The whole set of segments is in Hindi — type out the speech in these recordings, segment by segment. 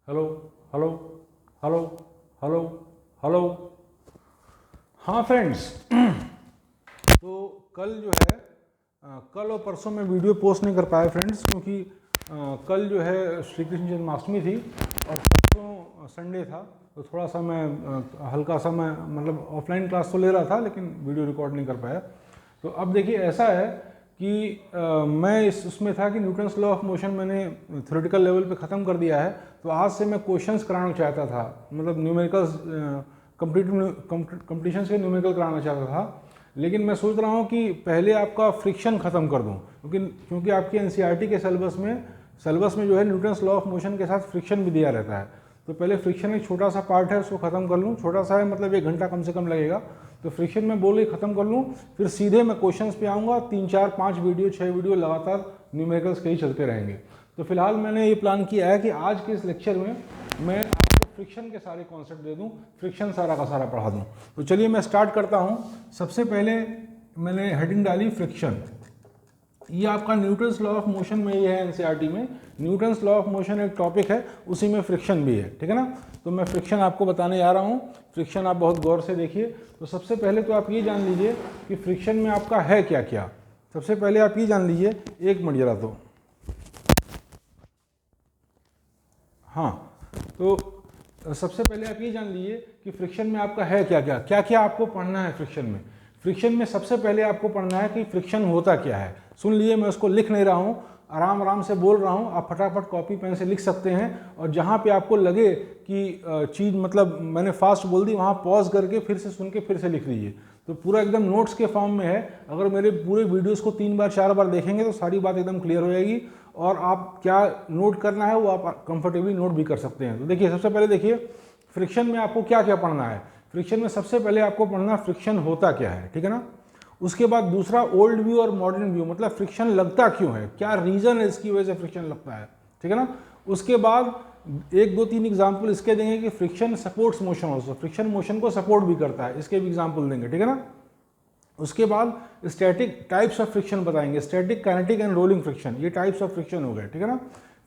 Hello hello hello hello hello. हाँ फ्रेंड्स, तो कल जो है कल और परसों में वीडियो पोस्ट नहीं कर पाया फ्रेंड्स, क्योंकि कल जो है श्री कृष्ण जन्माष्टमी थी और परसों संडे था। तो थोड़ा सा मैं हल्का सा मैं मतलब ऑफलाइन क्लास तो ले रहा था, लेकिन वीडियो रिकॉर्ड नहीं कर पाया। तो अब देखिए ऐसा है कि मैं उसमें था कि न्यूटन्स लॉ ऑफ मोशन मैंने थ्योरेटिकल लेवल पे ख़त्म कर दिया है। तो आज से मैं क्वेश्चंस कराना चाहता था, मतलब न्यूमेरिकल्स कंपटीशन के न्यूमेरिकल कराना चाहता था। लेकिन मैं सोच रहा हूँ कि पहले आपका फ्रिक्शन ख़त्म कर दूँ, क्योंकि आपकी एनसीईआरटी के सिलेबस में जो है न्यूटन्स लॉ ऑफ मोशन के साथ फ्रिक्शन भी दिया रहता है। तो पहले फ्रिक्शन एक छोटा सा पार्ट है, उसको ख़त्म कर लूँ। छोटा सा है, मतलब 1 घंटा कम से कम लगेगा। तो फ्रिक्शन में बोल के ख़त्म कर लूँ, फिर सीधे मैं क्वेश्चंस पे आऊँगा। 3, 4, 5 वीडियो 6 वीडियो लगातार न्यूमेरिकल्स के ही चलते रहेंगे। तो फिलहाल मैंने ये प्लान किया है कि आज के इस लेक्चर में मैं आपको फ्रिक्शन के सारे कॉन्सेप्ट दे दूँ, फ्रिक्शन सारा का सारा पढ़ा दूँ। तो चलिए मैं स्टार्ट करता हूँ। सबसे पहले मैंने हेडिंग डाली फ्रिक्शन। ये आपका न्यूटन्स लॉ ऑफ मोशन में ये है एनसीईआरटी में। न्यूटन्स लॉ ऑफ मोशन एक टॉपिक है, उसी में फ्रिक्शन भी है, ठीक है ना। तो मैं फ्रिक्शन आपको बताने जा रहा हूँ। फ्रिक्शन आप बहुत गौर से देखिए। तो सबसे पहले तो आप ये जान लीजिए कि फ्रिक्शन में आपका है क्या क्या। सबसे पहले आप ये जान लीजिए, एक मिनट जरा। तो हाँ, तो सबसे पहले आप ये जान लीजिए कि फ्रिक्शन में आपका है क्या क्या, क्या क्या आपको पढ़ना है फ्रिक्शन में। फ्रिक्शन में सबसे पहले आपको पढ़ना है कि फ्रिक्शन होता क्या है। सुन लीजिए, मैं उसको लिख नहीं रहा हूँ, आराम आराम से बोल रहा हूँ। आप फटाफट कॉपी पेन से लिख सकते हैं, और जहाँ पे आपको लगे कि चीज़ मतलब मैंने फास्ट बोल दी, वहाँ पॉज करके फिर से सुन के फिर से लिख लीजिए। तो पूरा एकदम नोट्स के फॉर्म में है। अगर मेरे पूरे वीडियोस को 3 बार 4 बार देखेंगे तो सारी बात एकदम क्लियर हो जाएगी, और आप क्या नोट करना है वो आप कंफर्टेबली नोट भी कर सकते हैं। तो देखिए, सबसे पहले देखिए फ्रिक्शन में आपको क्या क्या पढ़ना है। फ्रिक्शन में सबसे पहले आपको पढ़ना फ्रिक्शन होता क्या है, ठीक है ना। उसके बाद दूसरा ओल्ड व्यू और मॉडर्न व्यू, मतलब फ्रिक्शन लगता क्यों है, क्या रीजन है इसकी वजह से फ्रिक्शन लगता है, ठीक है ना। उसके बाद 1, 2, 3 एग्जाम्पल इसके देंगे कि friction supports motion also, friction motion को सपोर्ट भी करता है, इसके भी एग्जाम्पल देंगे, ठीक है ना। उसके बाद स्टैटिक टाइप्स ऑफ फ्रिक्शन बताएंगे, static, kinetic and rolling friction, ये टाइप्स ऑफ फ्रिक्शन हो गए, ठीक है ना।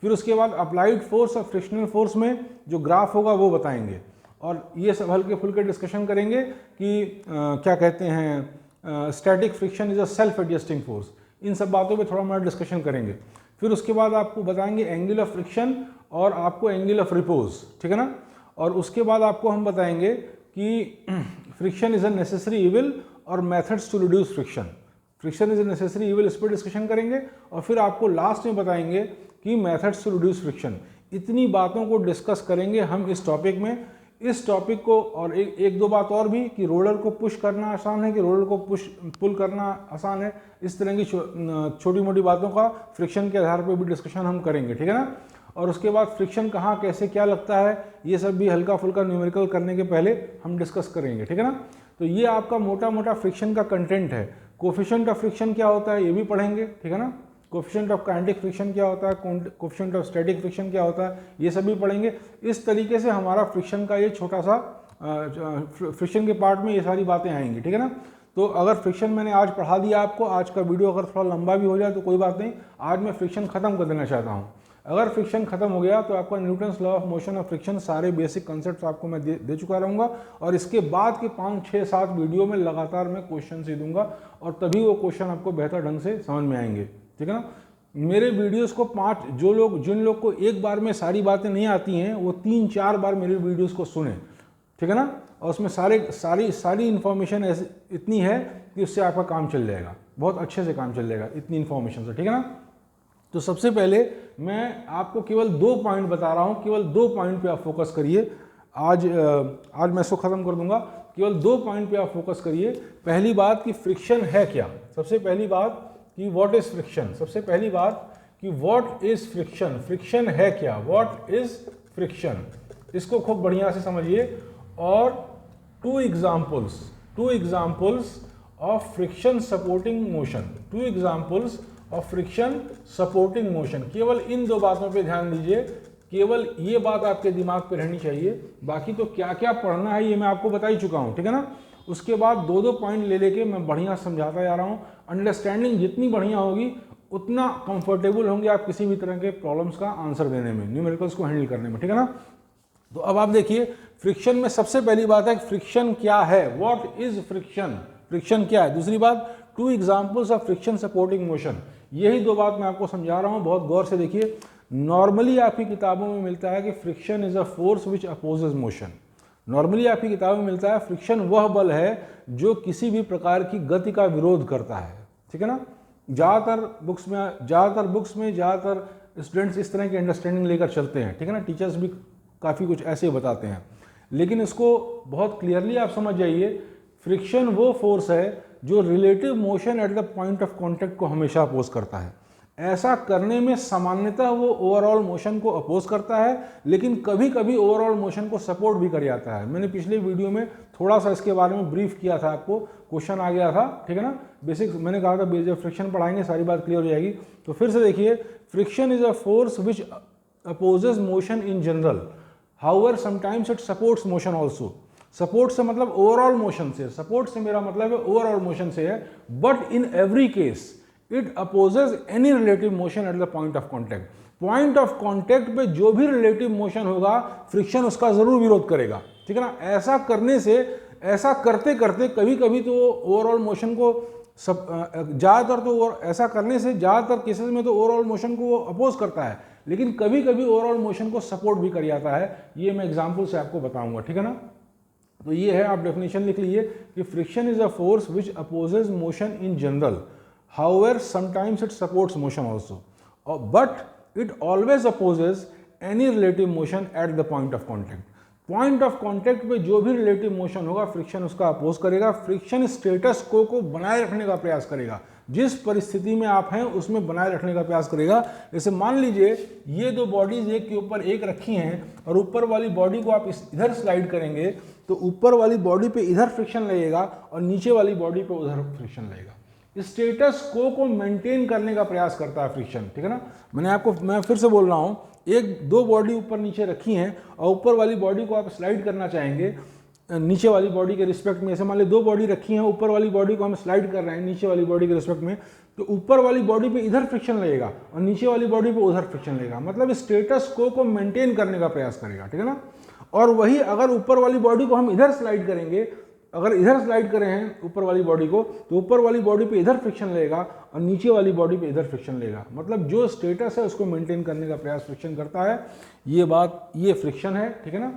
फिर उसके बाद अप्लाइड फोर्स और फ्रिक्शनल फोर्स में जो ग्राफ होगा वो बताएंगे, और ये सब हल्के फुल्के डिस्कशन करेंगे कि क्या कहते हैं static friction is a self adjusting force. इन सब बातों पे थोड़ा मोड़ा डिस्कशन करेंगे। फिर उसके बाद आपको बताएंगे एंगल ऑफ फ्रिक्शन और आपको एंगल ऑफ रिपोज, ठीक है ना। और उसके बाद आपको हम बताएंगे कि friction is a necessary evil और methods to reduce friction. Friction is a necessary evil, इस पर डिस्कशन करेंगे। और फिर आपको लास्ट में बताएंगे कि मेथड्स टू रिड्यूस फ्रिक्शन। इतनी बातों को डिस्कस करेंगे हम इस टॉपिक में। इस टॉपिक को और एक दो बात और भी, कि रोलर को पुश करना आसान है कि रोलर को पुल करना आसान है। इस तरह की छोटी मोटी बातों का फ्रिक्शन के आधार पर भी डिस्कशन हम करेंगे, ठीक है ना। और उसके बाद फ्रिक्शन कहाँ कैसे क्या लगता है, ये सब भी हल्का फुल्का न्यूमेरिकल करने के पहले हम डिस्कस करेंगे, ठीक है ना। तो ये आपका मोटा मोटा फ्रिक्शन का कंटेंट है। कोफिशिएंट ऑफ फ्रिक्शन क्या होता है ये भी पढ़ेंगे, ठीक है ना। कोफिशिएंट ऑफ काइनेटिक फ्रिक्शन क्या होता है, कोफिशिएंट ऑफ स्टैटिक फ्रिक्शन क्या होता है, ये सभी पढ़ेंगे। इस तरीके से हमारा फ्रिक्शन का ये छोटा सा फ्रिक्शन के पार्ट में ये सारी बातें आएंगी, ठीक है ना। तो अगर फ्रिक्शन मैंने आज पढ़ा दिया आपको, आज का वीडियो अगर थोड़ा लंबा भी हो जाए तो कोई बात नहीं, आज मैं फ्रिक्शन खत्म कर देना चाहता हूँ। अगर फ्रिक्शन खत्म हो गया तो आपका न्यूटन्स लॉ ऑफ मोशन और फ्रिक्शन सारे बेसिक कॉन्सेप्ट्स आपको मैं दे चुका रहूँगा, और इसके बाद के 5, 6, 7 वीडियो में लगातार मैं क्वेश्चन ही दूंगा, और तभी वो क्वेश्चन आपको बेहतर ढंग से समझ में आएंगे, ठीक है ना। मेरे वीडियोस को जिन लोग को एक बार में सारी बातें नहीं आती हैं, वो 3, 4 बार मेरे वीडियोस को सुने, ठीक है ना। और उसमें सारी इन्फॉर्मेशन ऐसी इतनी है कि उससे आपका काम चल जाएगा, बहुत अच्छे से काम चल जाएगा इतनी इन्फॉर्मेशन से, ठीक है ना। तो सबसे पहले मैं आपको केवल 2 पॉइंट बता रहा हूँ, केवल 2 पॉइंट पे आप फोकस करिए। आज मैं इसको ख़त्म कर दूंगा। केवल 2 पॉइंट पे आप फोकस करिए। पहली बात कि फ्रिक्शन है क्या, सबसे पहली बात कि व्हाट इज़ फ्रिक्शन। सबसे पहली बात कि व्हाट इज़ फ्रिक्शन, फ्रिक्शन है क्या, व्हाट इज़ फ्रिक्शन, इसको खूब बढ़िया से समझिए। और 2 examples of friction supporting motion, 2 examples of friction supporting motion. केवल इन 2 बातों पे ध्यान दीजिए, केवल ये बात आपके दिमाग पे रहनी चाहिए। बाकी तो क्या क्या पढ़ना है ये मैं आपको बता ही चुका हूँ, ठीक है ना। उसके बाद 2-2 पॉइंट ले लेके मैं बढ़िया समझाता जा रहा हूँ। अंडरस्टैंडिंग जितनी बढ़िया होगी उतना कंफर्टेबल होंगे आप किसी भी तरह के प्रॉब्लम्स का आंसर देने में, न्यूमेरिकल्स को हैंडल करने में, ठीक है ना। तो अब आप देखिए फ्रिक्शन में सबसे पहली बात है फ्रिक्शन क्या है, व्हाट इज फ्रिक्शन, फ्रिक्शन क्या है। दूसरी बात, to examples of friction supporting motion. यही दो बात मैं आपको समझा रहा हूं, बहुत गौर से देखिए। नॉर्मली आपकी किताबों में मिलता है कि friction is a force which opposes motion. Normally आपकी किताबों में मिलता है फ्रिक्शन वह बल है जो किसी भी प्रकार की गति का विरोध करता है, ठीक है ना। ज़्यादातर बुक्स में ज़्यादातर स्टूडेंट्स इस तरह की अंडरस्टैंडिंग लेकर चलते हैं, ठीक है ना। टीचर्स भी काफ़ी कुछ ऐसे बताते हैं, लेकिन इसको बहुत क्लियरली आप समझ जाइए, फ्रिक्शन वो फोर्स है जो relative motion at the point of contact को हमेशा अपोज करता है। ऐसा करने में सामान्यतः वो ओवरऑल मोशन को अपोज करता है, लेकिन कभी कभी ओवरऑल मोशन को सपोर्ट भी कर जाता है। मैंने पिछले वीडियो में थोड़ा सा इसके बारे में ब्रीफ किया था, आपको क्वेश्चन आ गया था, ठीक है ना। बेसिक मैंने कहा था जब फ्रिक्शन पढ़ाएंगे सारी बात क्लियर हो जाएगी। तो फिर से देखिए, friction is a force which opposes motion in general, however sometimes it supports motion also. Support से मतलब ओवरऑल मोशन से, सपोर्ट से मेरा मतलब है ओवरऑल मोशन से है, but in every case it opposes any relative motion at the point of contact. Point of contact पे जो भी रिलेटिव मोशन होगा फ्रिक्शन उसका जरूर विरोध करेगा, ठीक है ना। ऐसा करने से, ऐसा करते करते कभी कभी तो ओवरऑल मोशन को ज़्यादातर तो ऐसा करने से ज़्यादातर केसेस में तो ओवरऑल मोशन को वो अपोज करता है, लेकिन कभी कभी ओवरऑल मोशन को सपोर्ट भी कर जाता है। ये मैं एग्जाम्पल से आपको बताऊंगा, ठीक है ना। तो ये है, आप डेफिनेशन लिख लीजिए कि friction is a force which opposes motion in general, however sometimes it supports motion also, but it always opposes any relative motion at the point of contact. Point of contact पे जो भी रिलेटिव मोशन होगा फ्रिक्शन उसका अपोज करेगा। फ्रिक्शन स्टेटस को बनाए रखने का प्रयास करेगा, जिस परिस्थिति में आप हैं उसमें बनाए रखने का प्रयास करेगा। जैसे मान लीजिए ये दो बॉडीज एक के ऊपर एक रखी हैं और ऊपर वाली बॉडी को आप इधर स्लाइड करेंगे तो ऊपर वाली बॉडी पे इधर फ्रिक्शन लगेगा और नीचे वाली बॉडी पे उधर फ्रिक्शन लगेगा। स्टेटस को मेंटेन करने का प्रयास करता है फ्रिक्शन, ठीक है ना। मैं फिर से बोल रहा हूँ, एक दो बॉडी ऊपर नीचे रखी हैं और ऊपर वाली बॉडी को आप स्लाइड करना चाहेंगे नीचे वाली बॉडी के रिस्पेक्ट में। ऐसे मान ली दो बॉडी रखी हैं, ऊपर वाली बॉडी को हम स्लाइड कर रहे हैं नीचे वाली बॉडी के रिस्पेक्ट में, तो ऊपर वाली बॉडी पे इधर फ्रिक्शन लगेगा और नीचे वाली बॉडी पे उधर फ्रिक्शन लगेगा, मतलब स्टेटस को मेंटेन करने का प्रयास करेगा, ठीक है ना। और वही अगर ऊपर वाली बॉडी को हम इधर स्लाइड करेंगे, अगर इधर स्लाइड करें हैं ऊपर वाली बॉडी को, तो ऊपर वाली बॉडी पे इधर फ्रिक्शन लगेगा और नीचे वाली बॉडी पे इधर फ्रिक्शन लगेगा, मतलब जो स्टेटस है उसको मेंटेन करने का प्रयास फ्रिक्शन करता है। ये बात, ये फ्रिक्शन है, ठीक है ना।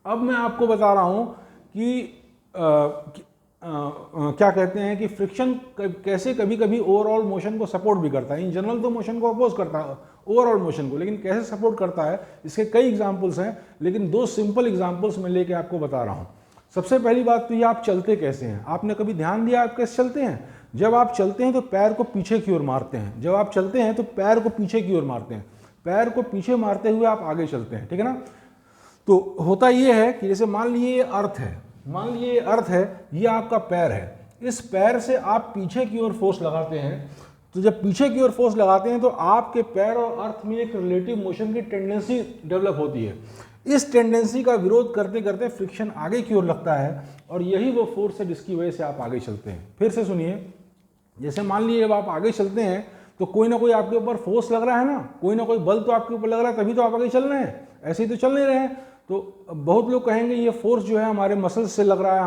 अब मैं आपको बता रहा हूं कि क्या कहते हैं कि फ्रिक्शन कैसे कभी कभी ओवरऑल मोशन को सपोर्ट भी करता है। इन जनरल तो मोशन को अपोज करता है ओवरऑल मोशन को, लेकिन कैसे सपोर्ट करता है इसके कई एग्जांपल्स हैं, लेकिन दो सिंपल एग्जांपल्स मैं लेके आपको बता रहा हूं। सबसे पहली बात तो ये, आप चलते कैसे हैं। आपने कभी ध्यान दिया आप कैसे चलते हैं? जब आप चलते हैं तो पैर को पीछे की ओर मारते हैं, जब आप चलते हैं तो पैर को पीछे की ओर मारते हैं, पैर को पीछे मारते हुए आप आगे चलते हैं, ठीक है ना। तो होता ये है कि जैसे मान लीजिए ये अर्थ है, मान लीजिए ये अर्थ है, ये आपका पैर है, इस पैर से आप पीछे की ओर फोर्स लगाते हैं, तो जब पीछे की ओर फोर्स लगाते हैं तो आपके पैर और अर्थ में एक रिलेटिव मोशन की टेंडेंसी डेवलप होती है। इस टेंडेंसी का विरोध करते करते फ्रिक्शन आगे की ओर लगता है और यही वो फोर्स है जिसकी वजह से आप आगे चलते हैं। फिर से सुनिए, जैसे मान लीजिए जब आप आगे चलते हैं तो कोई ना कोई आपके ऊपर फोर्स लग रहा है ना, कोई ना कोई बल तो आपके ऊपर लग रहा है, तभी तो आप आगे चल रहे हैं, ऐसे ही तो चल नहीं रहे हैं। तो बहुत लोग कहेंगे ये फोर्स जो है हमारे मसल्स से लग रहा है,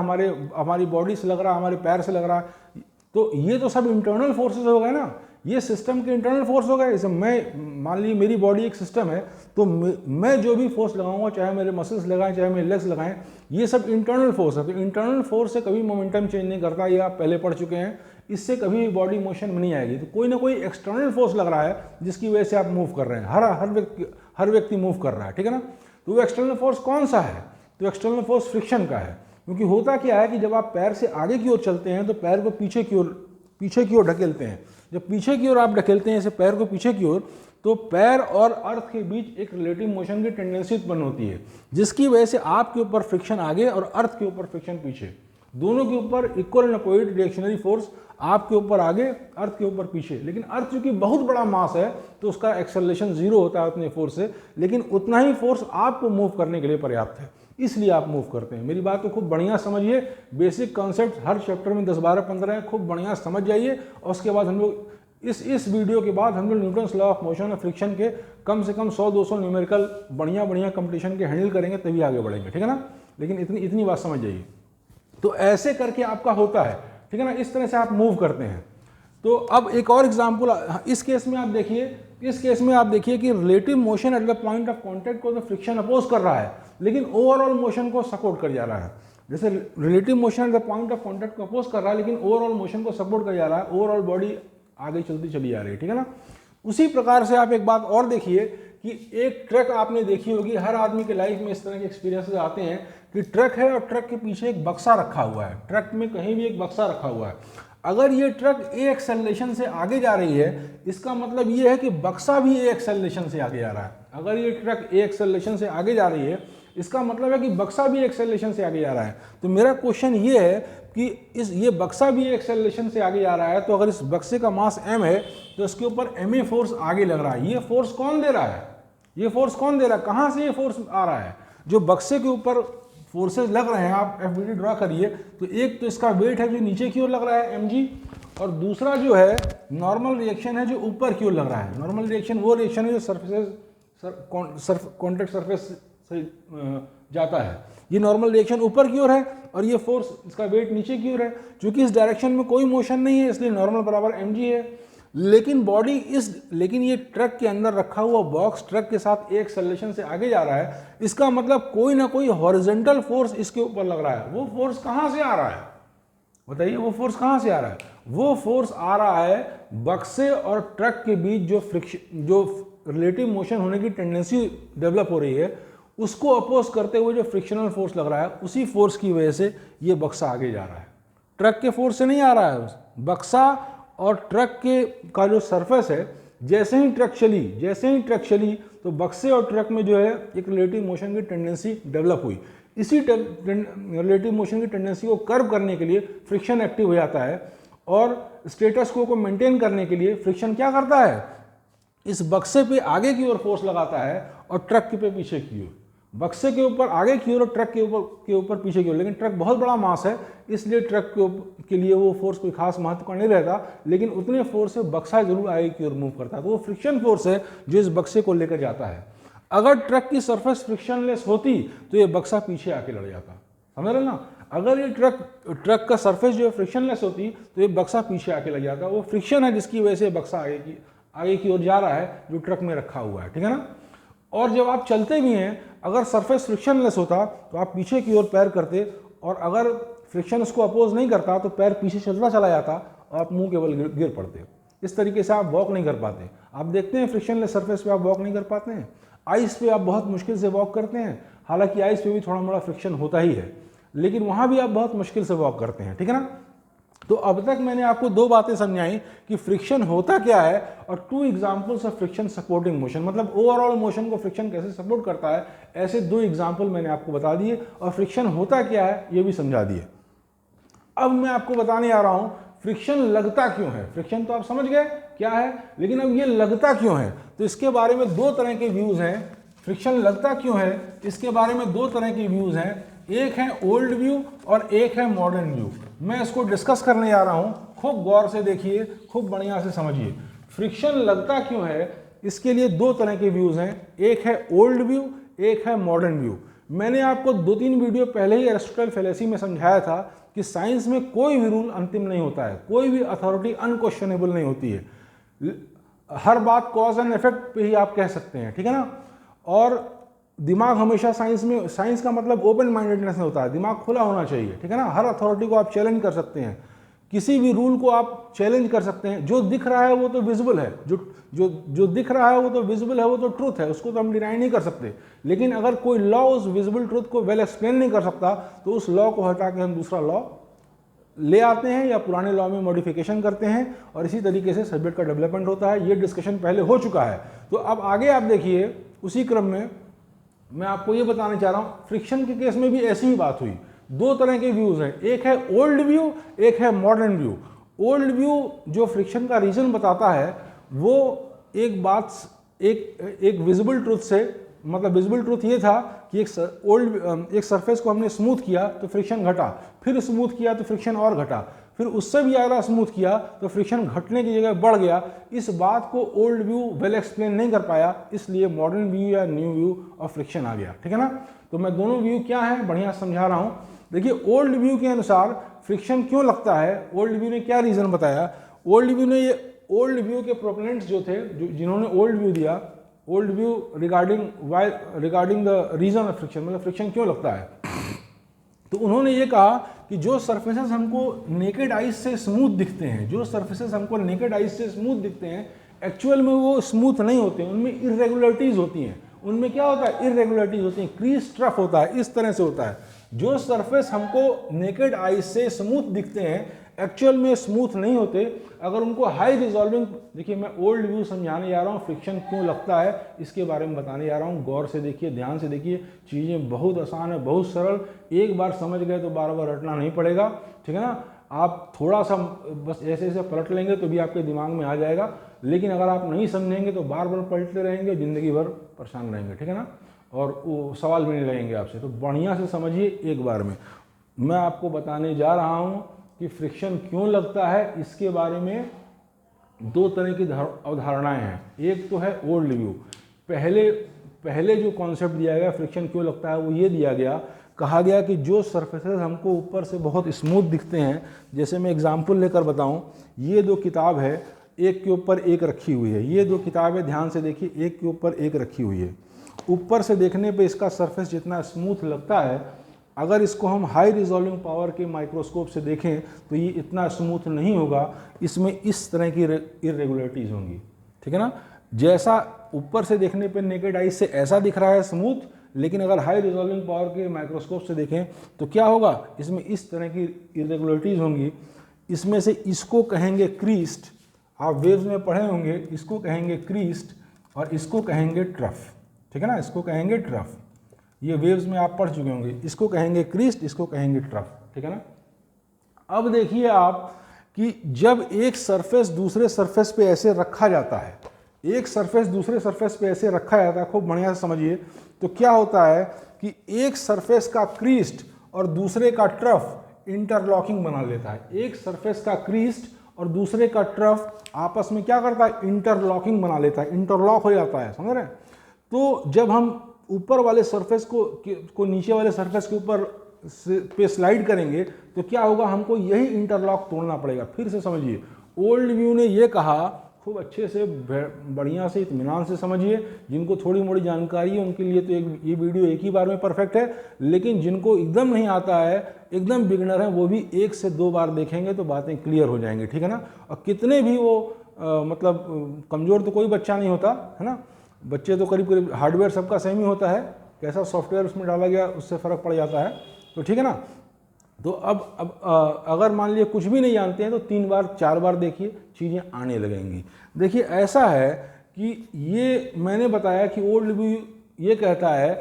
हमारी बॉडी से लग रहा है, हमारे पैर से लग रहा है, तो ये तो सब इंटरनल फोर्सेस हो गए ना, ये सिस्टम के इंटरनल फोर्स हो गए। जैसे मैं मान लीजिए मेरी बॉडी एक सिस्टम है, तो मैं जो भी फोर्स लगाऊंगा, चाहे मेरे मसल्स लगाएं चाहे मेरे लेग्स लगाएं, ये सब इंटरनल फोर्स है। तो इंटरनल फोर्स से कभी मोमेंटम चेंज नहीं करता, ये आप पहले पढ़ चुके हैं, इससे कभी बॉडी मोशन में नहीं आएगी। तो कोई ना कोई एक्सटर्नल फोर्स लग रहा है जिसकी वजह से आप मूव कर रहे हैं, हर व्यक्ति मूव कर रहा है, ठीक है ना। तो वो एक्सटर्नल फोर्स कौन सा है? तो एक्सटर्नल फोर्स फ्रिक्शन का है, क्योंकि होता क्या है कि जब आप पैर से आगे की ओर चलते हैं तो पैर को पीछे की ओर ढकेलते हैं। जब पीछे की ओर आप ढकेलते हैं ऐसे पैर को पीछे की ओर, तो पैर और अर्थ के बीच एक रिलेटिव मोशन की टेंडेंसी उत्पन्न होती है, जिसकी वजह से आपके ऊपर फ्रिक्शन आगे और अर्थ के ऊपर फ्रिक्शन पीछे, दोनों के ऊपर equal and opposite reactionary force, आपके ऊपर आगे अर्थ के ऊपर पीछे। लेकिन अर्थ चूंकि बहुत बड़ा मास है तो उसका एक्सेलरेशन जीरो होता है उतने फोर्स से, लेकिन उतना ही फोर्स आपको मूव करने के लिए पर्याप्त है, इसलिए आप मूव करते हैं। मेरी बात को खूब बढ़िया समझिए, बेसिक कॉन्सेप्ट हर चैप्टर में 10, 12, 15 है, खूब बढ़िया समझ जाइए और उसके बाद हम लोग इस वीडियो के बाद हम लोग न्यूटन्स लॉ ऑफ मोशन और फ्रिक्शन के कम से कम 100-200 न्यूमेरिकल बढ़िया कंपटीशन के हैंडल करेंगे, तभी आगे बढ़ेंगे, ठीक है ना। लेकिन इतनी बात समझ जाइए। तो ऐसे करके आपका होता है, ठीक है ना, इस तरह से आप मूव करते हैं। तो अब एक और एग्जाम्पल, इस केस में आप देखिए कि relative motion at the point of contact को तो फ्रिक्शन अपोज कर रहा है, लेकिन ओवरऑल मोशन को सपोर्ट कर जा रहा है। जैसे relative motion at the point of contact को अपोज कर रहा है, लेकिन ओवरऑल मोशन को सपोर्ट कर जा रहा है, ओवरऑल बॉडी आगे चलती चली जा रही है, ठीक है ना। उसी प्रकार से आप एक बात और देखिए कि एक ट्रक आपने देखी होगी, हर आदमी के लाइफ में इस तरह के एक्सपीरियंसेस आते हैं कि ट्रक है और ट्रक के पीछे एक बक्सा रखा हुआ है, ट्रक में कहीं भी एक बक्सा रखा हुआ है। अगर ये ट्रक ए एक्सेलरेशन से आगे जा रही है, इसका मतलब ये है कि बक्सा भी ए एक्सेलरेशन से आगे जा रहा है। अगर ये ट्रक ए एक्सेलरेशन से आगे जा रही है, इसका मतलब है कि बक्सा भी एक्सेलरेशन से आगे जा रहा है। तो मेरा क्वेश्चन ये है कि ये बक्सा भी एक्सेलरेशन से आगे जा रहा है, तो अगर इस बक्से का मास m है तो इसके ऊपर ma फोर्स आगे लग रहा है। ये फोर्स कौन दे रहा है? ये फोर्स कौन दे रहा है? कहाँ से ये फोर्स आ रहा है? जो बक्से के ऊपर फोर्सेज लग रहे हैं, आप FBD ड्रा करिए, तो एक तो इसका वेट है जो नीचे की ओर लग रहा है mg, और दूसरा जो है नॉर्मल रिएक्शन है जो ऊपर की ओर लग रहा है। नॉर्मल रिएक्शन वो रिएक्शन है जो सरफेसेस कॉन्टैक्ट सरफेस से जाता है। ये नॉर्मल रिएक्शन ऊपर की ओर है और ये फोर्स, इसका वेट नीचे की ओर है। क्योंकि इस डायरेक्शन में कोई मोशन नहीं है, इसलिए नॉर्मल बराबर mg है। लेकिन ये ट्रक के अंदर रखा हुआ बॉक्स ट्रक के साथ एक एक्सेलरेशन से आगे जा रहा है, इसका मतलब कोई ना कोई हॉरिजॉन्टल फोर्स इसके ऊपर लग रहा है। वो फोर्स कहाँ से आ रहा है? बताइए, वो फोर्स कहाँ से आ रहा है? वो फोर्स आ रहा है बक्से और ट्रक के बीच जो फ्रिक्शन, जो रिलेटिव मोशन होने की टेंडेंसी डेवलप हो रही है, उसको अपोज करते हुए जो फ्रिक्शनल फोर्स लग रहा है, उसी फोर्स की वजह से ये बक्सा आगे जा रहा है। ट्रक के फोर्स से नहीं आ रहा है। बक्सा और ट्रक का जो सरफेस है, जैसे ही ट्रक चली तो बक्से और ट्रक में जो है एक रिलेटिव मोशन की टेंडेंसी डेवलप हुई। इसी रिलेटिव मोशन की टेंडेंसी को कर्व करने के लिए फ्रिक्शन एक्टिव हो जाता है, और स्टेटस को मेंटेन करने के लिए फ्रिक्शन क्या करता है? इस बक्से पे आगे की ओर फोर्स लगाता है और ट्रक पे पीछे की ओर। बक्से के ऊपर आगे की ओर और ट्रक के ऊपर पीछे की ओर। लेकिन ट्रक बहुत बड़ा मास है, इसलिए ट्रक के लिए वो फोर्स कोई खास महत्व का नहीं रहता, लेकिन उतने फोर्स से बक्सा जरूर आगे की ओर मूव करता है। तो वो फ्रिक्शन फोर्स है जो इस बक्से को लेकर जाता है। अगर ट्रक की सरफेस फ्रिक्शनलेस होती तो ये बक्सा पीछे आके लड़ जाता, समझ रहे ना। अगर ये ट्रक का सरफेस जो है फ्रिक्शनलेस होती तो ये बक्सा पीछे आके लग जाता। वो फ्रिक्शन है जिसकी वजह से बक्सा आगे की ओर जा रहा है, जो ट्रक में रखा हुआ है, ठीक है ना। और जब आप चलते भी हैं, अगर सरफेस फ्रिक्शनलेस होता तो आप पीछे की ओर पैर करते, और अगर फ्रिक्शन उसको अपोज नहीं करता तो पैर पीछे चलता चला जाता और आप मुंह केवल गिर पड़ते। इस तरीके से आप वॉक नहीं कर पाते। आप देखते हैं फ्रिक्शनलेस सरफेस पे आप वॉक नहीं कर पाते हैं। आइस पे आप बहुत मुश्किल से वॉक करते हैं, हालांकि आइस पे भी थोड़ा मोड़ा फ्रिक्शन होता ही है, लेकिन वहाँ भी आप बहुत मुश्किल से वॉक करते हैं, ठीक है ना। तो अब तक मैंने आपको दो बातें समझाई कि फ्रिक्शन होता क्या है, और 2 examples of friction supporting motion, मतलब ओवरऑल मोशन को फ्रिक्शन कैसे सपोर्ट करता है, ऐसे 2 एग्जांपल मैंने आपको बता दिए, और फ्रिक्शन होता क्या है ये भी समझा दिए। अब मैं आपको बताने आ रहा हूं फ्रिक्शन लगता क्यों है। फ्रिक्शन तो आप समझ गए क्या है, लेकिन अब ये लगता क्यों है, तो इसके बारे में 2 तरह के व्यूज हैं। फ्रिक्शन लगता क्यों है, इसके बारे में 2 तरह के व्यूज हैं। एक है ओल्ड व्यू और एक है मॉडर्न व्यू। मैं इसको डिस्कस करने जा रहा हूं, खूब गौर से देखिए, खूब बढ़िया से समझिए। फ्रिक्शन लगता क्यों है, इसके लिए 2 तरह के व्यूज हैं। एक है ओल्ड व्यू, एक है मॉडर्न व्यू। मैंने आपको 2-3 वीडियो पहले ही एरिस्टोटल फैलेसी में समझाया था कि साइंस में कोई भी रूल अंतिम नहीं होता है, कोई भी अथॉरिटी अनक्वेश्चनेबल नहीं होती है। हर बात कॉज एंड इफेक्ट पे ही आप कह सकते हैं, ठीक है ना। और दिमाग हमेशा साइंस का मतलब ओपन माइंडेडनेस में होता है, दिमाग खुला होना चाहिए, ठीक है ना। हर अथॉरिटी को आप चैलेंज कर सकते हैं, किसी भी रूल को आप चैलेंज कर सकते हैं। जो दिख रहा है वो तो विजिबल है, जो दिख रहा है वो तो विजिबल है, वो तो ट्रूथ है, उसको तो हम डिनाई नहीं कर सकते। लेकिन अगर कोई लॉ उस विजिबल ट्रूथ को वेल एक्सप्लेन नहीं कर सकता, तो उस लॉ को हटा के हम दूसरा लॉ ले आते हैं या पुराने लॉ में मॉडिफिकेशन करते हैं, और इसी तरीके से सब्जेक्ट का डेवलपमेंट होता है। ये डिस्कशन पहले हो चुका है। तो अब आगे आप देखिए, उसी क्रम में मैं आपको ये बताने चाह रहा हूं, फ्रिक्शन के केस में भी ऐसी ही बात हुई। 2 तरह के व्यूज हैं, एक है ओल्ड व्यू, एक है मॉडर्न व्यू। ओल्ड व्यू जो फ्रिक्शन का रीजन बताता है, वो एक विजिबल ट्रूथ से, मतलब विजिबल ट्रूथ ये था कि एक सरफेस को हमने स्मूथ किया तो फ्रिक्शन घटा, फिर स्मूथ किया तो फ्रिक्शन और घटा, फिर उससे भी ज़्यादा स्मूथ किया तो फ्रिक्शन घटने की जगह बढ़ गया। इस बात को ओल्ड व्यू वेल एक्सप्लेन नहीं कर पाया, इसलिए मॉडर्न व्यू या न्यू व्यू ऑफ फ्रिक्शन आ गया। ठीक है ना। तो मैं दोनों व्यू क्या है बढ़िया समझा रहा हूँ। देखिए ओल्ड व्यू के अनुसार फ्रिक्शन क्यों लगता है, ओल्ड व्यू ने क्या रीज़न बताया। ओल्ड व्यू के प्रोपोनेंट्स जो थे, जिन्होंने ओल्ड व्यू दिया, old view regarding the reason of friction, मतलब फ्रिक्शन क्यों लगता है, तो उन्होंने ये कहा कि जो सरफेसेस हमको नेकेड आइज से स्मूथ दिखते हैं, जो सरफेसेस हमको नेकेड आइज से स्मूथ दिखते हैं, एक्चुअल में वो स्मूथ नहीं होते, उनमें इरेगुलरिटीज होती हैं। उनमें क्या होता है, इरेगुलरिटीज होती हैं, क्रीज ट्रफ होता है, इस तरह से होता है। जो सरफेस हमको नेकेड आइज से स्मूथ दिखते हैं, एक्चुअल में स्मूथ नहीं होते। अगर उनको हाई रिजॉल्विंग, देखिए मैं ओल्ड व्यू समझाने जा रहा हूँ, फ्रिक्शन क्यों लगता है इसके बारे में बताने जा रहा हूँ। गौर से देखिए, ध्यान से देखिए, चीज़ें बहुत आसान है, बहुत सरल, एक बार समझ गए तो बार बार रटना नहीं पड़ेगा। ठीक है ना। आप थोड़ा सा बस ऐसे ऐसे पलट लेंगे तो भी आपके दिमाग में आ जाएगा, लेकिन अगर आप नहीं समझेंगे तो बार बार पलटते रहेंगे, ज़िंदगी भर परेशान रहेंगे। ठीक है ना। और वो सवाल भी नहीं लगेंगे आपसे। तो बढ़िया से समझिए एक बार में। मैं आपको बताने जा रहा हूँ कि फ्रिक्शन क्यों लगता है, इसके बारे में दो तरह की अवधारणाएं हैं। एक तो है ओल्ड व्यू। पहले जो कॉन्सेप्ट दिया गया फ्रिक्शन क्यों लगता है वो ये दिया गया, कहा गया कि जो सरफेसेस हमको ऊपर से बहुत स्मूथ दिखते हैं, जैसे मैं एग्जांपल लेकर बताऊं, ये दो किताब है, एक के ऊपर एक रखी हुई है, ये दो किताबें ध्यान से देखिए, एक के ऊपर एक रखी हुई है। ऊपर से देखने पे इसका सरफेस जितना स्मूथ लगता है, अगर इसको हम हाई रिजॉल्विंग पावर के माइक्रोस्कोप से देखें तो ये इतना स्मूथ नहीं होगा, इसमें इस तरह की इरेगुलरिटीज होंगी। ठीक है ना। जैसा ऊपर से देखने पे नेकेड आई से ऐसा दिख रहा है स्मूथ, लेकिन अगर हाई रिजॉल्विंग पावर के माइक्रोस्कोप से देखें तो क्या होगा, इसमें इस तरह की इरेगुलरिटीज होंगी। इसमें से इसको कहेंगे क्रीस्ट, आप वेव्स में पढ़े होंगे, इसको कहेंगे क्रीस्ट और इसको कहेंगे ट्रफ। ठीक है ना, इसको कहेंगे ट्रफ। ये वेव्स में आप पढ़ चुके होंगे, इसको कहेंगे क्रीस्ट, इसको कहेंगे ट्रफ। ठीक है ना। अब देखिए आप कि जब एक सरफेस दूसरे सरफेस पे ऐसे रखा जाता है, एक सरफेस दूसरे सरफेस पे ऐसे रखा जाता है, खूब बढ़िया से समझिए, तो क्या होता है कि एक सरफेस का क्रीस्ट और दूसरे का ट्रफ इंटरलॉकिंग बना लेता है। एक सरफेस का क्रीस्ट और दूसरे का ट्रफ आपस में क्या करता है, इंटरलॉकिंग बना लेता है, इंटरलॉक हो जाता है, समझ रहे हैं। तो जब हम ऊपर वाले सरफेस को नीचे वाले सरफेस के ऊपर पे स्लाइड करेंगे तो क्या होगा, हमको यही इंटरलॉक तोड़ना पड़ेगा। फिर से समझिए, ओल्ड व्यू ने ये कहा, खूब अच्छे से बढ़िया से इत्मीनान से समझिए, जिनको थोड़ी मोड़ी जानकारी है उनके लिए तो ये वीडियो एक ही बार में परफेक्ट है, लेकिन जिनको एकदम नहीं आता है, एकदम बिगनर है, वो भी 1 से 2 बार देखेंगे तो बातें क्लियर हो जाएंगी। ठीक है ना। और कितने भी वो मतलब कमज़ोर तो कोई बच्चा नहीं होता है ना, बच्चे तो करीब करीब, हार्डवेयर सबका सेम ही होता है, कैसा सॉफ्टवेयर उसमें डाला गया उससे फ़र्क पड़ जाता है। तो ठीक है ना। तो अब अगर मान लिया कुछ भी नहीं जानते हैं तो 3 बार 4 बार देखिए, चीज़ें आने लगेंगी। देखिए ऐसा है कि ये मैंने बताया कि ओल्ड व्यू ये कहता है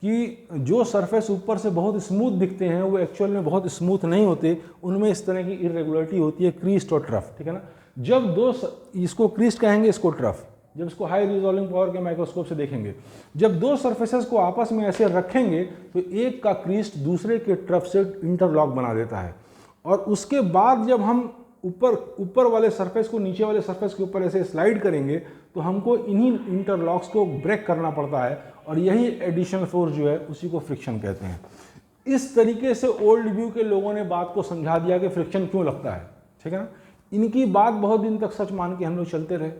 कि जो सरफेस ऊपर से बहुत स्मूथ दिखते हैं वो एक्चुअल में बहुत स्मूथ नहीं होते, उनमें इस तरह की इरेगुलरिटी होती है, क्रीस्ट और ट्रफ। ठीक है ना। जब इसको क्रीस्ट कहेंगे, इसको ट्रफ, जब इसको हाई रिजॉल्विंग पावर के माइक्रोस्कोप से देखेंगे, जब दो सरफेसेस को आपस में ऐसे रखेंगे तो एक का क्रीस्ट दूसरे के ट्रफ से इंटरलॉक बना देता है। और उसके बाद जब हम ऊपर वाले सरफेस को नीचे वाले सरफेस के ऊपर ऐसे स्लाइड करेंगे तो हमको इन्हीं इंटरलॉक्स को ब्रेक करना पड़ता है, और यही एडिशनल फोर्स जो है उसी को फ्रिक्शन कहते हैं। इस तरीके से ओल्ड व्यू के लोगों ने बात को समझा दिया कि फ्रिक्शन क्यों लगता है। ठीक है ना। इनकी बात बहुत दिन तक सच मान के हम लोग चलते रहे।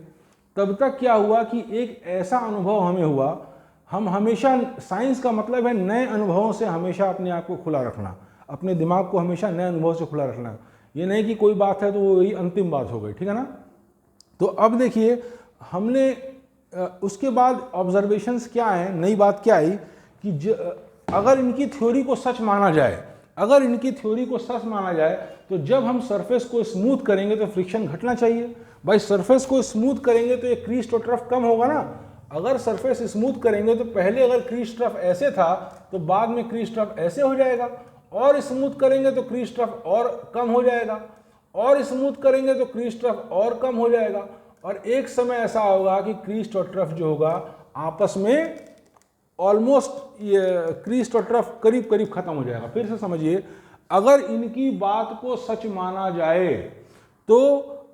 तब तक क्या हुआ कि एक ऐसा अनुभव हमें हुआ, हम हमेशा, साइंस का मतलब है नए अनुभवों से हमेशा अपने आप को खुला रखना, अपने दिमाग को हमेशा नए अनुभव से खुला रखना। ये नहीं कि कोई बात है तो वही अंतिम बात हो गई। ठीक है ना। तो अब देखिए हमने उसके बाद ऑब्जर्वेशंस क्या हैं, नई बात क्या आई कि अगर इनकी थ्योरी को सच माना जाए, अगर इनकी थ्योरी को सच माना जाए तो जब हम सरफेस को स्मूथ करेंगे तो फ्रिक्शन घटना चाहिए। भाई सरफेस को स्मूथ करेंगे तो ये क्रीज और ट्रफ कम होगा ना। अगर सरफेस स्मूथ करेंगे तो पहले अगर क्रीज ट्रफ ऐसे था तो बाद में क्रीज ट्रफ ऐसे हो जाएगा, और स्मूथ करेंगे तो क्रीज ट्रफ और कम हो जाएगा, और स्मूथ करेंगे तो क्रीज ट्रफ और कम हो जाएगा, और एक समय ऐसा होगा कि क्रीज और ट्रफ जो होगा आपस में ऑलमोस्ट, ये क्रीज और ट्रफ करीब करीब खत्म हो जाएगा। फिर से समझिए, अगर इनकी बात को सच माना जाए तो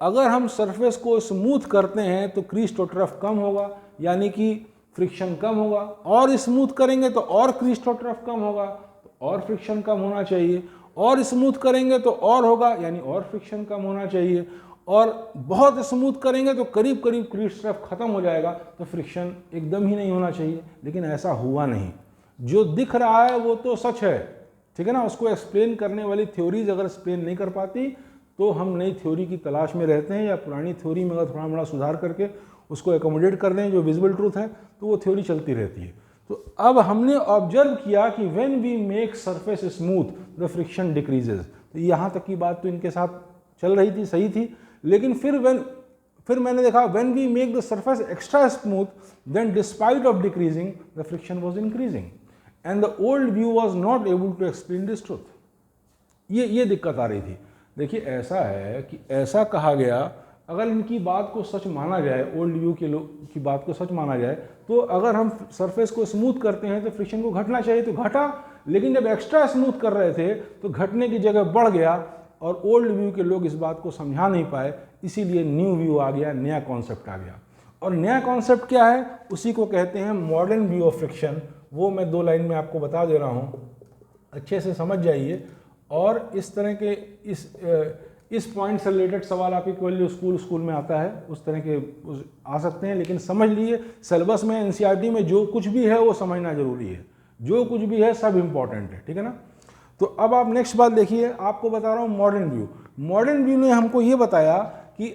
अगर हम सरफेस को स्मूथ करते हैं तो क्रीज टू ट्रफ कम होगा, यानी कि फ्रिक्शन कम होगा, और स्मूथ करेंगे तो और क्रीज टू ट्रफ कम होगा, तो और फ्रिक्शन कम होना चाहिए, और स्मूथ करेंगे तो और होगा, यानी और फ्रिक्शन कम होना चाहिए, और बहुत स्मूथ करेंगे तो करीब करीब क्रीज ट्रफ खत्म हो जाएगा, तो फ्रिक्शन एकदम ही नहीं होना चाहिए। लेकिन ऐसा हुआ नहीं। जो दिख रहा है वो तो सच है, ठीक है ना। उसको एक्सप्लेन करने वाली थ्योरीज अगर एक्सप्लेन नहीं कर पाती तो हम नई थ्योरी की तलाश में रहते हैं, या पुरानी थ्योरी में अगर थोड़ा मोड़ा सुधार करके उसको एकोमोडेट कर दें जो विजिबल ट्रूथ है, तो वो थ्योरी चलती रहती है। तो अब हमने ऑब्जर्व किया कि when we make surface smooth the friction decreases. तो यहाँ तक की बात तो इनके साथ चल रही थी, सही थी। लेकिन फिर मैंने देखा when we make the surface extra smooth then despite of decreasing the friction was increasing and the old view was not able to explain this truth. ये दिक्कत आ रही थी। देखिए ऐसा है कि ऐसा कहा गया, अगर इनकी बात को सच माना जाए, ओल्ड व्यू के लोग की बात को सच माना जाए, तो अगर हम सरफेस को स्मूथ करते हैं तो फ्रिक्शन को घटना चाहिए, तो घटा। लेकिन जब एक्स्ट्रा स्मूथ कर रहे थे तो घटने की जगह बढ़ गया, और ओल्ड व्यू के लोग इस बात को समझा नहीं पाए, इसीलिए न्यू व्यू आ गया, नया कॉन्सेप्ट आ गया। और नया कॉन्सेप्ट क्या है? उसी को कहते हैं मॉडर्न व्यू ऑफ फ्रिक्शन। वो मैं 2 लाइन में आपको बता दे रहा हूँ, अच्छे से समझ जाइए। और इस तरह के इस पॉइंट से रिलेटेड सवाल आपके केवल जो स्कूल में आता है उस तरह के आ सकते हैं, लेकिन समझ लीजिए सिलेबस में एनसीईआरटी में जो कुछ भी है वो समझना जरूरी है, जो कुछ भी है सब इम्पॉर्टेंट है, ठीक है ना। तो अब आप नेक्स्ट बात देखिए, आपको बता रहा हूँ मॉडर्न व्यू। मॉडर्न व्यू ने हमको ये बताया कि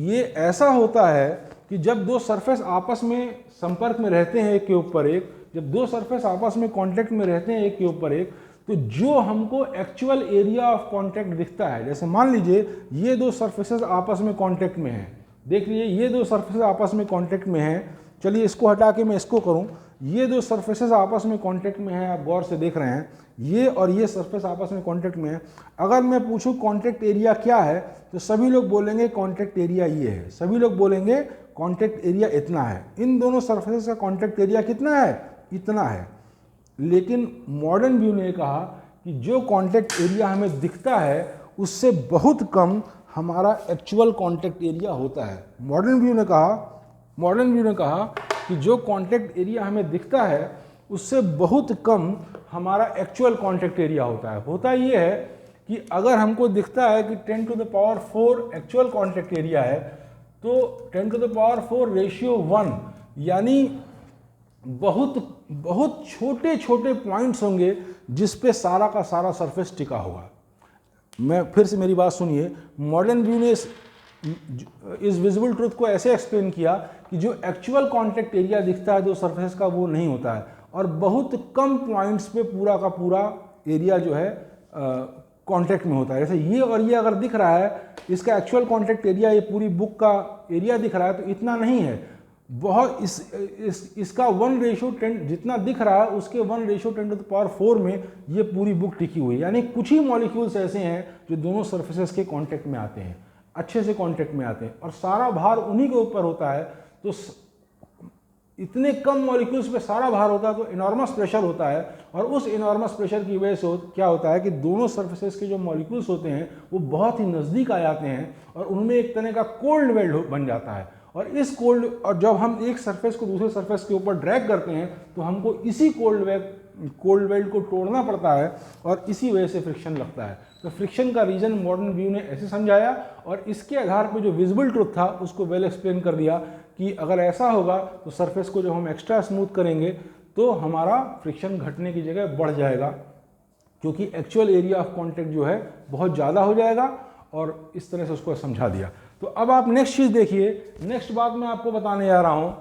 ये ऐसा होता है कि जब दो सरफेस आपस में संपर्क में रहते हैं एक के ऊपर एक, जब दो सरफेस आपस में कांटेक्ट में रहते हैं एक के ऊपर एक, तो जो हमको एक्चुअल एरिया ऑफ कांटेक्ट दिखता है, जैसे मान लीजिए ये दो सरफेसेस आपस में कांटेक्ट में हैं, देख लीजिए ये दो सरफेसेस आपस में कांटेक्ट में हैं। चलिए इसको हटा के मैं इसको करूं, ये दो सरफेसेस आपस में कांटेक्ट में हैं, आप गौर से देख रहे हैं, ये और ये सरफेस आपस में कांटेक्ट में है। अगर मैं पूछूं कांटेक्ट एरिया क्या है, तो सभी लोग बोलेंगे कांटेक्ट एरिया ये है, सभी लोग बोलेंगे कांटेक्ट एरिया इतना है। इन दोनों सरफेसेस का कांटेक्ट एरिया कितना है? इतना है। लेकिन मॉडर्न व्यू ने कहा कि जो कांटेक्ट एरिया हमें दिखता है उससे बहुत कम हमारा एक्चुअल कांटेक्ट एरिया होता है। मॉडर्न व्यू ने कहा कि जो कांटेक्ट एरिया हमें दिखता है उससे बहुत कम हमारा एक्चुअल कांटेक्ट एरिया होता है। होता ये है कि अगर हमको दिखता है कि 10 to the power 4 actual contact area है, तो 10 टू द पावर 4 रेशियो 1, यानी बहुत छोटे छोटे पॉइंट्स होंगे जिस पे सारा का सारा सरफेस टिका होगा। मैं फिर से मेरी बात सुनिए, मॉडर्न व्यू ने इस विजिबल ट्रूथ को ऐसे एक्सप्लेन किया कि जो एक्चुअल कांटेक्ट एरिया दिखता है दो सरफेस का वो नहीं होता है, और बहुत कम पॉइंट्स पे पूरा का पूरा एरिया जो है कांटेक्ट में होता है। जैसे ये और ये अगर दिख रहा है, इसका एक्चुअल कांटेक्ट एरिया, ये पूरी बुक का एरिया दिख रहा है, तो इतना नहीं है। बहुत इसका 1:10 जितना दिख रहा है उसके 1:10 टू द पावर 4 में ये पूरी बुक टिकी हुई है। यानी कुछ ही मॉलिक्यूल्स ऐसे हैं जो दोनों सरफेसेस के कांटेक्ट में आते हैं, अच्छे से कांटेक्ट में आते हैं, और सारा भार उन्हीं के ऊपर होता है। तो इतने कम मॉलिक्यूल्स पे सारा भार होता है तो इनॉर्मस प्रेशर होता है, और उस इनॉर्मस प्रेशर की वजह से क्या होता है कि दोनों सरफेसेस के जो मॉलिक्यूल्स होते हैं वो बहुत ही नज़दीक आ जाते हैं, और उनमें एक तरह का कोल्ड वेल्ड बन जाता है। और जब हम एक सरफेस को दूसरे सरफेस के ऊपर ड्रैग करते हैं तो हमको इसी कोल्ड वेल्ड को तोड़ना पड़ता है, और इसी वजह से फ्रिक्शन लगता है। तो फ्रिक्शन का रीजन मॉडर्न व्यू ने ऐसे समझाया, और इसके आधार पर जो विजिबल ट्रूथ था उसको वेल एक्सप्लेन कर दिया कि अगर ऐसा होगा तो सरफेस को जब हम एक्स्ट्रा स्मूथ करेंगे तो हमारा फ्रिक्शन घटने की जगह बढ़ जाएगा, क्योंकि एक्चुअल एरिया ऑफ कॉन्टैक्ट जो है बहुत ज़्यादा हो जाएगा, और इस तरह से उसको समझा दिया। तो अब आप नेक्स्ट चीज़ देखिए, नेक्स्ट बात मैं आपको बताने जा रहा हूँ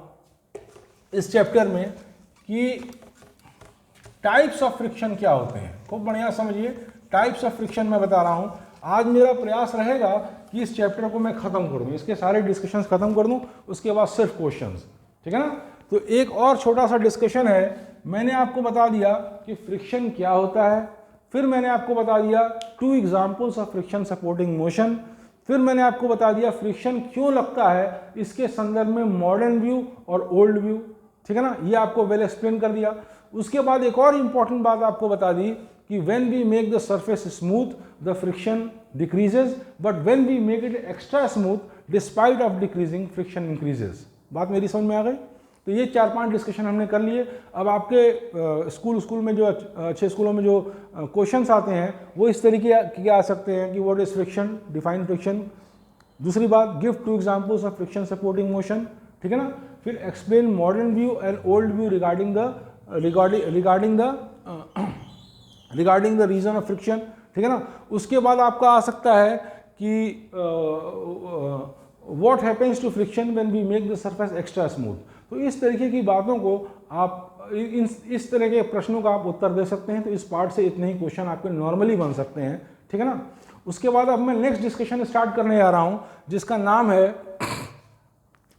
इस चैप्टर में कि टाइप्स ऑफ फ्रिक्शन क्या होते हैं। खूब बढ़िया समझिए, टाइप्स ऑफ फ्रिक्शन मैं बता रहा हूँ। आज मेरा प्रयास रहेगा कि इस चैप्टर को मैं ख़त्म कर दूँ, इसके सारे डिस्कशंस ख़त्म कर दूँ, उसके बाद सिर्फ क्वेश्चंस, ठीक है ना। तो एक और छोटा सा डिस्कशन है, मैंने आपको बता दिया कि फ्रिक्शन क्या होता है, फिर मैंने आपको बता दिया 2 examples of friction supporting motion, फिर मैंने आपको बता दिया फ्रिक्शन क्यों लगता है इसके संदर्भ में मॉडर्न व्यू और ओल्ड व्यू, ठीक है ना, ये आपको वेल एक्सप्लेन कर दिया। उसके बाद एक और इंपॉर्टेंट बात आपको बता दी कि when we make the surface smooth the friction decreases, but when we make it extra smooth despite of decreasing friction increases. बात मेरी समझ में आ गई? तो ये 4-5 डिस्कशन हमने कर लिए। अब आपके स्कूल में जो अच्छे स्कूलों में जो क्वेश्चंस आते हैं वो इस तरीके के आ सकते हैं कि what is friction, define friction. दूसरी बात, give 2 examples of friction supporting motion, ठीक है ना। फिर explain modern view and old view regarding the reason of friction, ठीक है ना। उसके बाद आपका आ सकता है कि what happens to friction when we make the surface extra smooth. तो इस तरीके की बातों को आप इस तरह के प्रश्नों का आप उत्तर दे सकते हैं। तो इस पार्ट से इतने ही क्वेश्चन आपके नॉर्मली बन सकते हैं, ठीक है ना। उसके बाद अब मैं नेक्स्ट डिस्कशन स्टार्ट करने जा रहा हूं जिसका नाम है,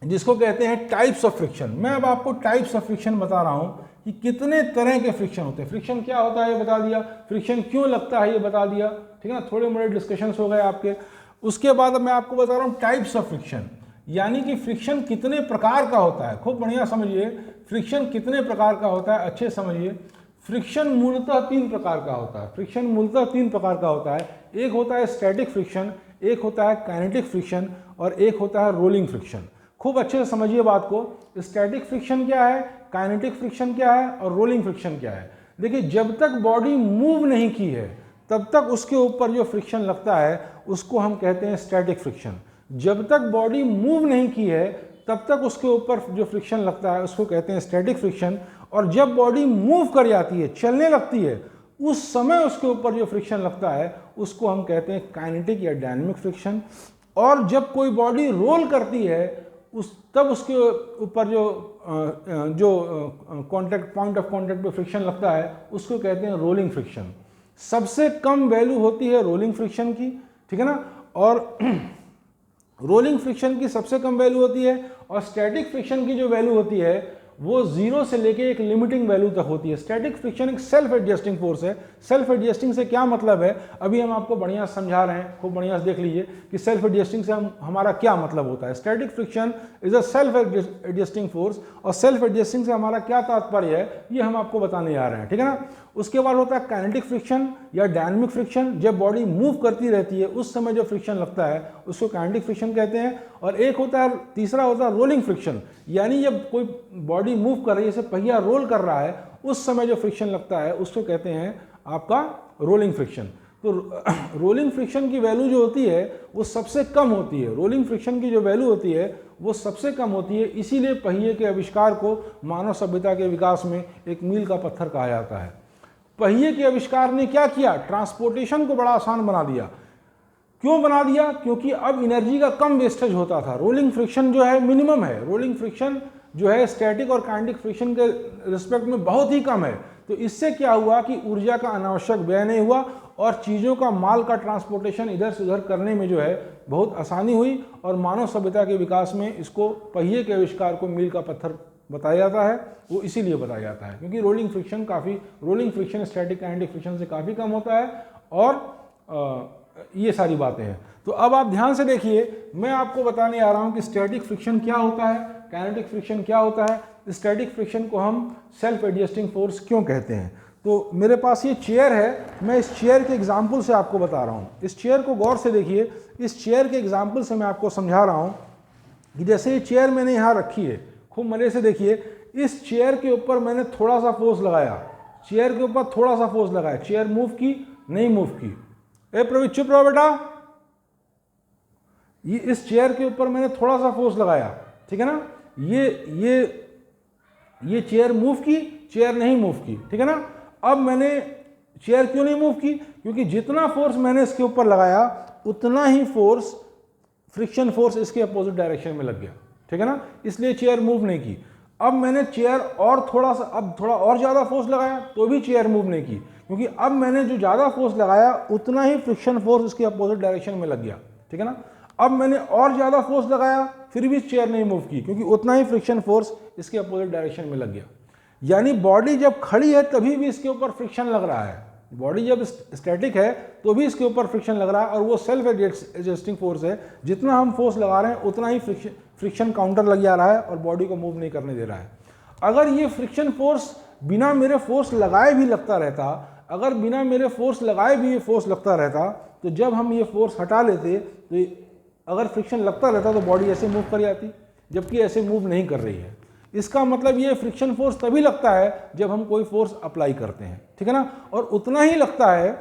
जिसको कहते हैं टाइप्स ऑफ फ्रिक्शन। मैं अब आपको टाइप्स ऑफ फ्रिक्शन बता रहा हूं कि कितने तरह के फ्रिक्शन होते हैं। फ्रिक्शन क्या होता है ये बता दिया, फ्रिक्शन क्यों लगता है ये बता दिया, ठीक है ना। थोड़े मोड़े डिस्कशंस हो गए आपके। उसके बाद अब मैं आपको बता रहा हूं टाइप्स ऑफ फ्रिक्शन, यानी कि फ्रिक्शन कितने प्रकार का होता है। खूब बढ़िया समझिए, फ्रिक्शन कितने प्रकार का होता है, अच्छे समझिए। फ्रिक्शन मूलतः 3 प्रकार का होता है। फ्रिक्शन मूलतः 3 प्रकार का होता है। एक होता है स्टैटिक फ्रिक्शन, एक होता है काइनेटिक फ्रिक्शन और एक होता है रोलिंग फ्रिक्शन। खूब अच्छे से समझिए बात को। स्टैटिक फ्रिक्शन क्या है, काइनेटिक फ्रिक्शन क्या है और रोलिंग फ्रिक्शन क्या है। देखिए, जब तक बॉडी मूव नहीं की है तब तक उसके ऊपर जो फ्रिक्शन लगता है उसको हम कहते हैं स्टैटिक फ्रिक्शन। जब तक बॉडी मूव नहीं की है तब तक उसके ऊपर जो फ्रिक्शन लगता है उसको कहते हैं स्टैटिक फ्रिक्शन। और जब बॉडी मूव कर जाती है, चलने लगती है, उस समय उसके ऊपर जो फ्रिक्शन लगता है उसको हम कहते हैं काइनेटिक या डायनामिक फ्रिक्शन। और जब कोई बॉडी रोल करती है तब उसके ऊपर जो कॉन्टैक्ट, पॉइंट ऑफ कॉन्टैक्ट पे फ्रिक्शन लगता है उसको कहते हैं रोलिंग फ्रिक्शन। सबसे कम वैल्यू होती है रोलिंग फ्रिक्शन की, ठीक है ना। और रोलिंग फ्रिक्शन की सबसे कम वैल्यू होती है और स्टैटिक फ्रिक्शन की जो वैल्यू होती है वो 0 से लेके एक लिमिटिंग वैल्यू तक होती है। स्टैटिक फ्रिक्शन एक सेल्फ एडजस्टिंग फोर्स है। सेल्फ एडजस्टिंग से क्या मतलब है, अभी हम आपको बढ़िया समझा रहे हैं, खूब बढ़िया से देख लीजिए कि सेल्फ एडजस्टिंग से हमारा क्या मतलब होता है। Static friction is a self adjusting force और सेल्फ एडजस्टिंग से हमारा क्या तात्पर्य है ये हम आपको बताने जा रहे हैं, ठीक है ना। उसके बाद होता है काइनेटिक फ्रिक्शन या डायनामिक फ्रिक्शन। जब बॉडी मूव करती रहती है उस समय जो फ्रिक्शन लगता है उसको काइनेटिक फ्रिक्शन कहते हैं। और एक होता है, तीसरा होता है रोलिंग फ्रिक्शन, यानी जब कोई बॉडी मूव कर रही है, जैसे पहिया रोल कर रहा है, उस समय जो फ्रिक्शन लगता है उसको कहते हैं आपका रोलिंग फ्रिक्शन। तो रोलिंग फ्रिक्शन की वैल्यू जो होती है वो सबसे कम होती है। रोलिंग फ्रिक्शन की जो वैल्यू होती है वो सबसे कम होती है। इसीलिए पहिए के आविष्कार को मानव सभ्यता के विकास में एक मील का पत्थर कहा जाता है। पहिए के आविष्कार ने क्या किया, ट्रांसपोर्टेशन को बड़ा आसान बना दिया। क्यों बना दिया? क्योंकि अब एनर्जी का कम वेस्टेज होता था। रोलिंग फ्रिक्शन जो है मिनिमम है। रोलिंग फ्रिक्शन जो है स्टैटिक और काइनेटिक फ्रिक्शन के रिस्पेक्ट में बहुत ही कम है। तो इससे क्या हुआ कि ऊर्जा का अनावश्यक व्यय नहीं हुआ और चीज़ों का, माल का ट्रांसपोर्टेशन इधर से उधर करने में जो है बहुत आसानी हुई। और मानव सभ्यता के विकास में इसको पहिए के आविष्कार को मील का पत्थर बताया जाता है। वो इसीलिए बताया जाता है क्योंकि rolling friction static kinetic friction से काफ़ी कम होता है। और ये सारी बातें हैं। तो अब आप ध्यान से देखिए, मैं आपको बताने आ रहा हूँ कि स्टैटिक फ्रिक्शन क्या होता है, काइनेटिक फ्रिक्शन क्या होता है। स्टैटिक फ्रिक्शन को हम सेल्फ एडजस्टिंग फोर्स क्यों कहते हैं। तो मेरे पास ये चेयर है, मैं इस चेयर के एग्जाम्पल से आपको बता रहा हूँ। इस चेयर को गौर से देखिए। इस चेयर के एग्जाम्पल से मैं आपको समझा रहा हूँ कि जैसे ये चेयर मैंने यहाँ रखी है, खूब मज़े से देखिए। इस चेयर के ऊपर मैंने थोड़ा सा फोर्स लगाया, चेयर के ऊपर थोड़ा सा फोर्स लगाया, चेयर मूव की, नहीं मूव की। ए प्रवीण चुप रहो बेटा। ये इस चेयर के ऊपर मैंने थोड़ा सा फोर्स लगाया, ठीक है ना। ये चेयर मूव की, चेयर नहीं मूव की, ठीक है ना। अब मैंने चेयर क्यों नहीं मूव की? क्योंकि जितना फोर्स मैंने इसके ऊपर लगाया उतना ही फोर्स, फ्रिक्शन फोर्स इसके अपोजिट डायरेक्शन में लग गया, ठीक है ना। इसलिए चेयर मूव नहीं की। अब मैंने चेयर और थोड़ा और ज़्यादा फोर्स लगाया तो भी चेयर मूव नहीं की, क्योंकि अब मैंने जो ज़्यादा फोर्स लगाया उतना ही फ्रिक्शन फोर्स इसके अपोजिट डायरेक्शन में लग गया, ठीक है ना। अब मैंने और ज़्यादा फोर्स लगाया फिर भी चेयर नहीं मूव की, क्योंकि उतना ही फ्रिक्शन फोर्स इसके अपोजिट डायरेक्शन में लग गया। यानी बॉडी जब खड़ी है तभी भी इसके ऊपर फ्रिक्शन लग रहा है। बॉडी जब स्टैटिक है तो भी इसके ऊपर फ्रिक्शन लग रहा है और वो सेल्फ एडजस्टिंग फोर्स है। जितना हम फोर्स लगा रहे हैं उतना ही फ्रिक्शन काउंटर लग जा रहा है और बॉडी को मूव नहीं करने दे रहा है। अगर ये फ्रिक्शन फोर्स बिना मेरे फोर्स लगाए भी लगता रहता, अगर बिना मेरे फोर्स लगाए भी ये फोर्स लगता रहता, तो जब हम ये फोर्स हटा लेते तो अगर फ्रिक्शन लगता रहता तो बॉडी ऐसे मूव कर जाती, जबकि ऐसे मूव नहीं कर रही है। इसका मतलब ये फ्रिक्शन फोर्स तभी लगता है जब हम कोई फोर्स अप्लाई करते हैं, ठीक है ना। और उतना ही लगता है